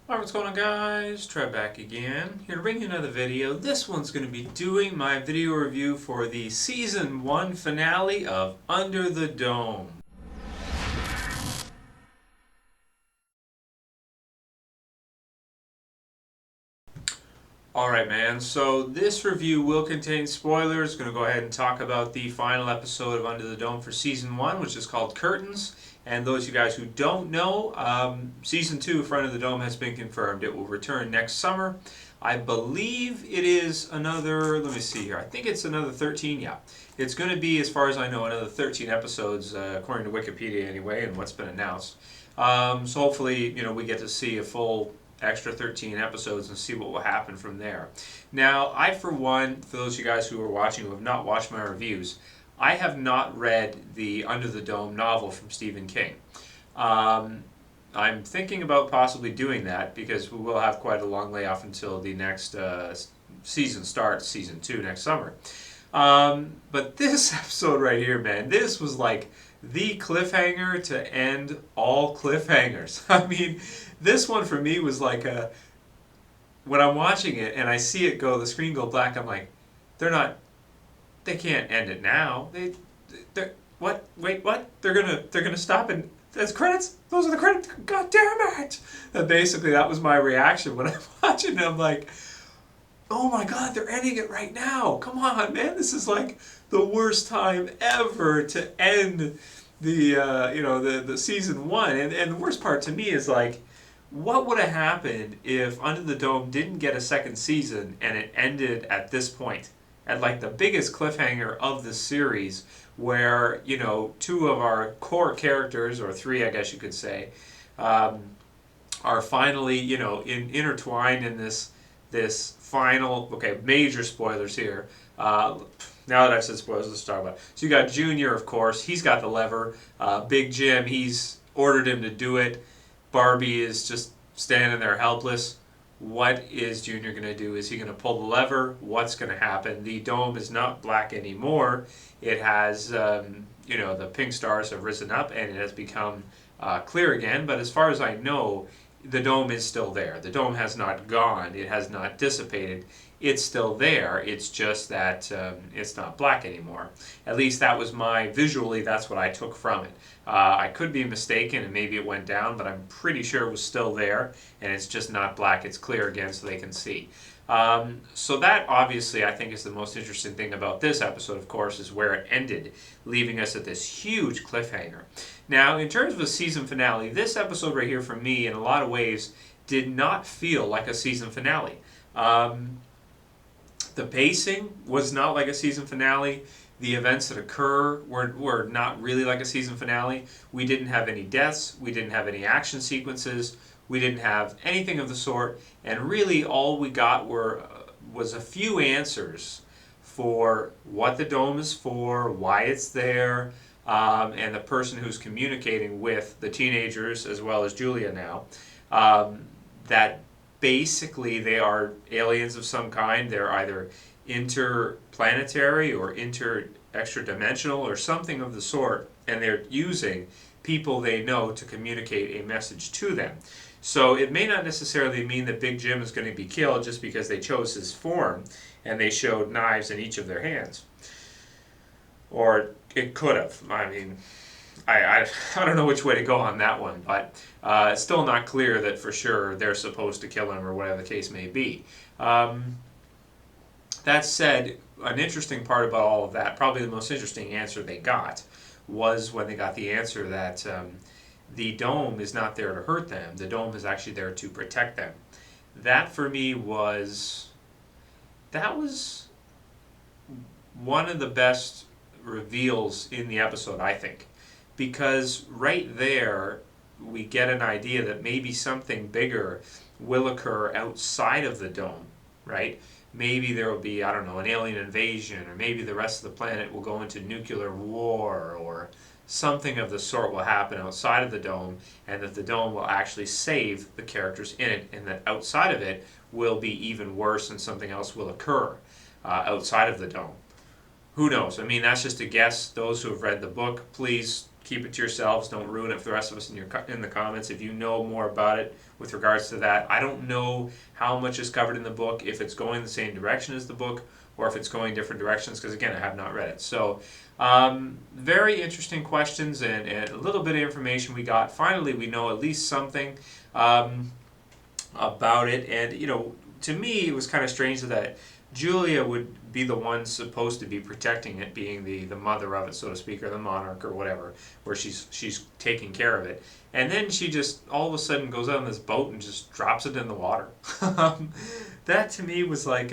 Alright, what's going on, guys? Trev back again, here to bring you another video. This one's going to be doing my video review for the Season 1 finale of Under the Dome. Alright, man, so this review will contain spoilers. Going to go ahead and talk about the final episode of Under the Dome for Season 1, which is called Curtains. And those of you guys who don't know, Season 2 of Front of the Dome has been confirmed. It will return next summer. I believe it is another, let me see here, I think it's another 13, yeah. It's going to be, as far as I know, another 13 episodes, according to Wikipedia anyway, and what's been announced. So hopefully, we get to see a full extra 13 episodes and see what will happen from there. Now, I, for one, for those of you guys who are watching who have not watched my reviews, I have not read the Under the Dome novel from Stephen King. I'm thinking about possibly doing that because we will have quite a long layoff until the next season starts, Season 2, next summer. But this episode right here, man, this was like the cliffhanger to end all cliffhangers. I mean, this one for me was like when I'm watching it and I see it go, the screen go black, I'm like, they can't end it now. What? Wait, what? They're gonna stop and that's credits? Those are the credits? God damn it! And basically that was my reaction when I'm watching it. I'm like, oh my god, they're ending it right now. Come on, man. This is like the worst time ever to end the Season 1. And the worst part to me is like, what would have happened if Under the Dome didn't get a second season and it ended at this point? At like the biggest cliffhanger of the series, where, two of our core characters, or three, I guess you could say, are finally, intertwined in this final, okay, major spoilers here. Now that I've said spoilers, let's talk about it. So you got Junior, of course. He's got the lever. Big Jim, he's ordered him to do it. Barbie is just standing there helpless. What is Junior going to do? Is he going to pull the lever? What's going to happen? The dome is not black anymore. It has, the pink stars have risen up and it has become clear again. But as far as I know, the dome is still there. The dome has not gone. It has not dissipated. It's still there. It's just that it's not black anymore. At least that was visually, that's what I took from it. I could be mistaken and maybe it went down, but I'm pretty sure it was still there and it's just not black. It's clear again so they can see. So that obviously I think is the most interesting thing about this episode, of course, is where it ended, leaving us at this huge cliffhanger. Now, in terms of a season finale, this episode right here for me, in a lot of ways, did not feel like a season finale. The pacing was not like a season finale. The events that occur were not really like a season finale. We didn't have any deaths. We didn't have any action sequences. We didn't have anything of the sort. And really all we got was a few answers for what the dome is for, why it's there, and the person who's communicating with the teenagers as well as Julia now, that basically they are aliens of some kind. They're either interplanetary or extra-dimensional or something of the sort, and they're using people they know to communicate a message to them. So it may not necessarily mean that Big Jim is going to be killed just because they chose his form and they showed knives in each of their hands. Or it could have. I mean, I don't know which way to go on that one, but it's still not clear that for sure they're supposed to kill him or whatever the case may be. That said, an interesting part about all of that, probably the most interesting answer they got, was when they got the answer that the dome is not there to hurt them. The dome is actually there to protect them. That for me was one of the best reveals in the episode, I think. Because right there, we get an idea that maybe something bigger will occur outside of the dome, right? Maybe there will be, I don't know, an alien invasion, or maybe the rest of the planet will go into nuclear war, or something of the sort will happen outside of the dome, and that the dome will actually save the characters in it, and that outside of it will be even worse and something else will occur outside of the dome. Who knows? I mean, that's just a guess. Those who have read the book, please keep it to yourselves. Don't ruin it for the rest of us in the comments. If you know more about it, with regards to that. I don't know how much is covered in the book, if it's going the same direction as the book, or if it's going different directions, because again, I have not read it. So, very interesting questions and a little bit of information we got. Finally, we know at least something about it, and to me, it was kind of strange that Julia would be the one supposed to be protecting it, being the mother of it, so to speak, or the monarch or whatever, where she's taking care of it. And then she just all of a sudden goes out on this boat and just drops it in the water. That to me was like,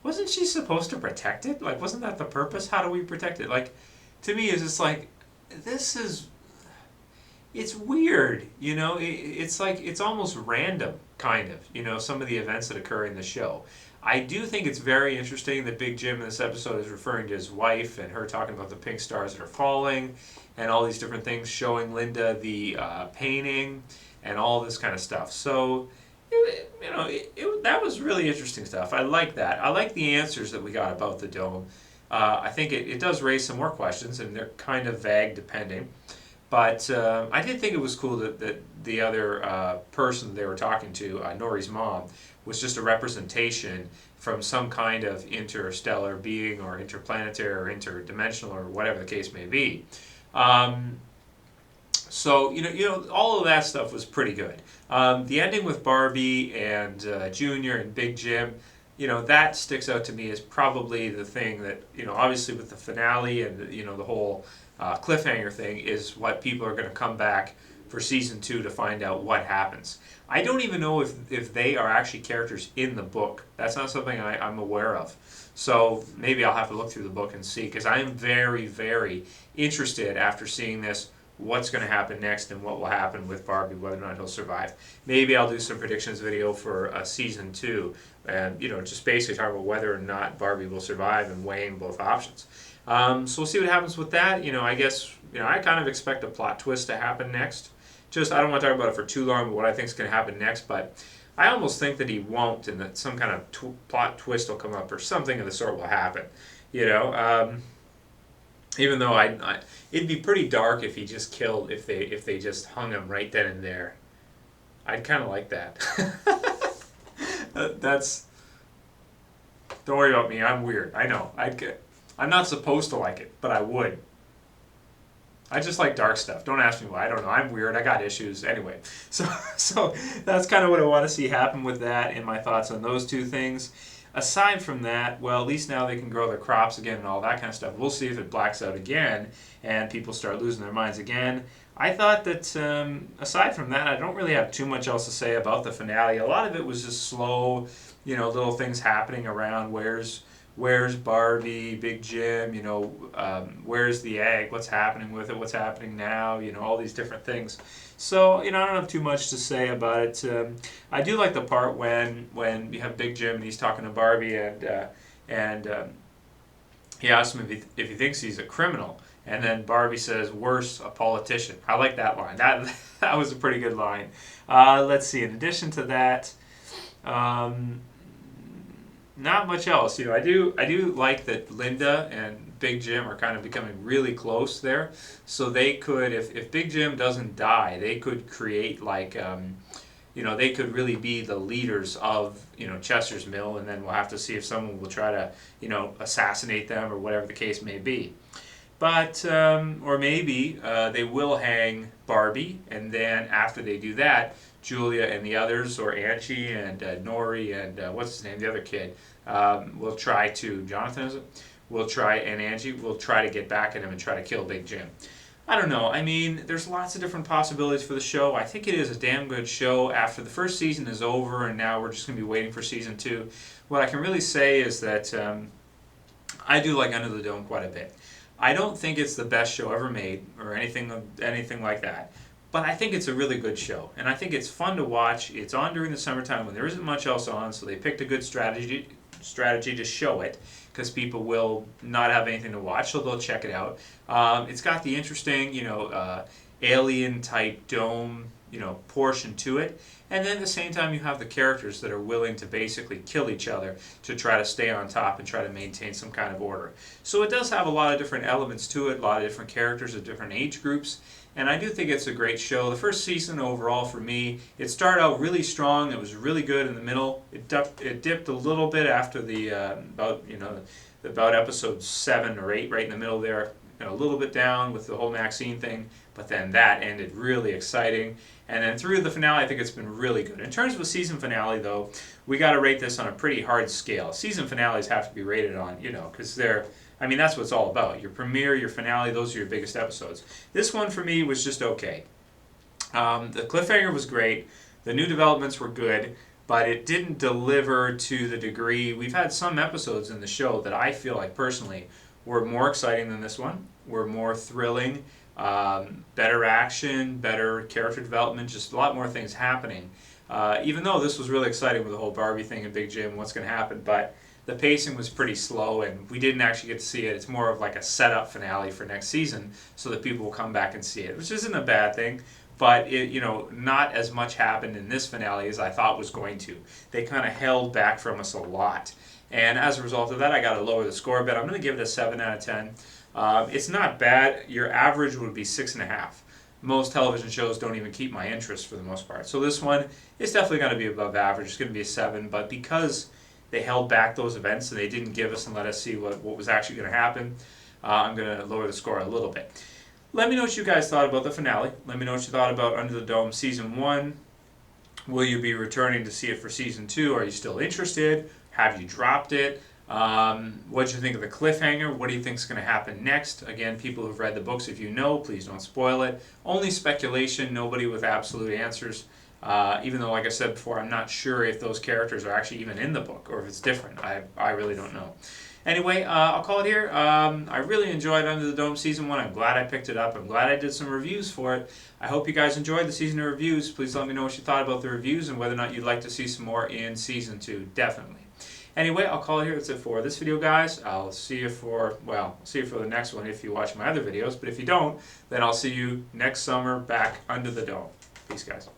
wasn't she supposed to protect it? Like, wasn't that the purpose? How do we protect it? Like, to me, it's just like, it's weird, it's like, it's almost random, kind of, some of the events that occur in the show. I do think it's very interesting that Big Jim in this episode is referring to his wife and her talking about the pink stars that are falling and all these different things, showing Linda the painting and all this kind of stuff. So, that was really interesting stuff. I like that. I like the answers that we got about the dome. I think it does raise some more questions, and they're kind of vague depending. But I did think it was cool that the other person they were talking to, Nori's mom, was just a representation from some kind of interstellar being or interplanetary or interdimensional or whatever the case may be. So all of that stuff was pretty good. The ending with Barbie and Junior and Big Jim, that sticks out to me as probably the thing that obviously with the finale and the whole cliffhanger thing is what people are going to come back for season 2 to find out what happens. I don't even know if they are actually characters in the book. That's not something I'm aware of. So maybe I'll have to look through the book and see, because I am very, very interested after seeing this what's going to happen next and what will happen with Barbie, whether or not he'll survive. Maybe I'll do some predictions video for season 2 and just basically talk about whether or not Barbie will survive and weighing both options. So we'll see what happens with that. I guess I kind of expect a plot twist to happen next. I don't want to talk about it for too long, but what I think is going to happen next. But I almost think that he won't, and that some kind of plot twist will come up or something of the sort will happen. Even though it'd be pretty dark if he just killed, if they just hung him right then and there. I'd kind of like that. Don't worry about me. I'm weird. I know. I'm not supposed to like it, but I would. I just like dark stuff. Don't ask me why. I don't know. I'm weird. I got issues. Anyway, so that's kind of what I want to see happen with that, and my thoughts on those two things. Aside from that, well, at least now they can grow their crops again and all that kind of stuff. We'll see if it blacks out again and people start losing their minds again. I thought that aside from that, I don't really have too much else to say about the finale. A lot of it was just slow, little things happening around. Where's Barbie, Big Jim, where's the egg, what's happening with it, what's happening now, all these different things. So, I don't have too much to say about it. I do like the part when you have Big Jim and he's talking to Barbie and he asks him if he thinks he's a criminal. And then Barbie says, worse, a politician. I like that line. That was a pretty good line. Let's see, in addition to that, not much else. I do like that Linda and Big Jim are kind of becoming really close there. So they could, if Big Jim doesn't die, they could create like, they could really be the leaders of, Chester's Mill, and then we'll have to see if someone will try to, assassinate them or whatever the case may be. But, or maybe they will hang Barbie, and then after they do that, Julia and the others, or Angie and Nori and what's his name, the other kid, will try to, Jonathan is it? And Angie will try to get back at him and try to kill Big Jim. I don't know. I mean, there's lots of different possibilities for the show. I think it is a damn good show. After the first season is over and now we're just going to be waiting for season 2, what I can really say is that I do like Under the Dome quite a bit. I don't think it's the best show ever made or anything like that. But I think it's a really good show, and I think it's fun to watch. It's on during the summertime when there isn't much else on, so they picked a good strategy to show it, because people will not have anything to watch, so they'll check it out. It's got the interesting, alien-type dome, portion to it, and then at the same time you have the characters that are willing to basically kill each other to try to stay on top and try to maintain some kind of order. So it does have a lot of different elements to it, a lot of different characters of different age groups. and I do think it's a great show. The first season overall for me, it started out really strong. It was really good in the middle. It dipped a little bit after the about episode 7 or 8, right in the middle there. A little bit down with the whole Maxine thing, but then that ended really exciting. And then through the finale, I think it's been really good. In terms of a season finale, though, we got to rate this on a pretty hard scale. Season finales have to be rated on, because that's what it's all about. Your premiere, your finale, those are your biggest episodes. This one for me was just okay. The cliffhanger was great. The new developments were good, but it didn't deliver to the degree. We've had some episodes in the show that I feel like personally were more exciting than this one, were more thrilling, better action, better character development, just a lot more things happening. Even though this was really exciting with the whole Barbie thing and Big Jim, what's going to happen, but the pacing was pretty slow and we didn't actually get to see it. It's more of like a setup finale for next season so that people will come back and see it, which isn't a bad thing. But not as much happened in this finale as I thought was going to. They kind of held back from us a lot. And as a result of that, I got to lower the score a bit. I'm going to give it a 7 out of 10. It's not bad. Your average would be 6.5. Most television shows don't even keep my interest for the most part. So this one is definitely going to be above average. It's going to be a 7. But because they held back those events and they didn't give us and let us see what was actually going to happen, I'm going to lower the score a little bit. Let me know what you guys thought about the finale. Let me know what you thought about Under the Dome Season 1. Will you be returning to see it for Season 2? Are you still interested? Have you dropped it? What did you think of the cliffhanger? What do you think is going to happen next? Again, people who've read the books, if you know, please don't spoil it. Only speculation, nobody with absolute answers. Even though, like I said before, I'm not sure if those characters are actually even in the book or if it's different. I really don't know. Anyway, I'll call it here. I really enjoyed Under the Dome Season 1. I'm glad I picked it up. I'm glad I did some reviews for it. I hope you guys enjoyed the season of reviews. Please let me know what you thought about the reviews and whether or not you'd like to see some more in Season 2. Definitely. Anyway, I'll call it here. That's it for this video, guys. I'll see you for the next one if you watch my other videos. But if you don't, then I'll see you next summer back under the dome. Peace, guys.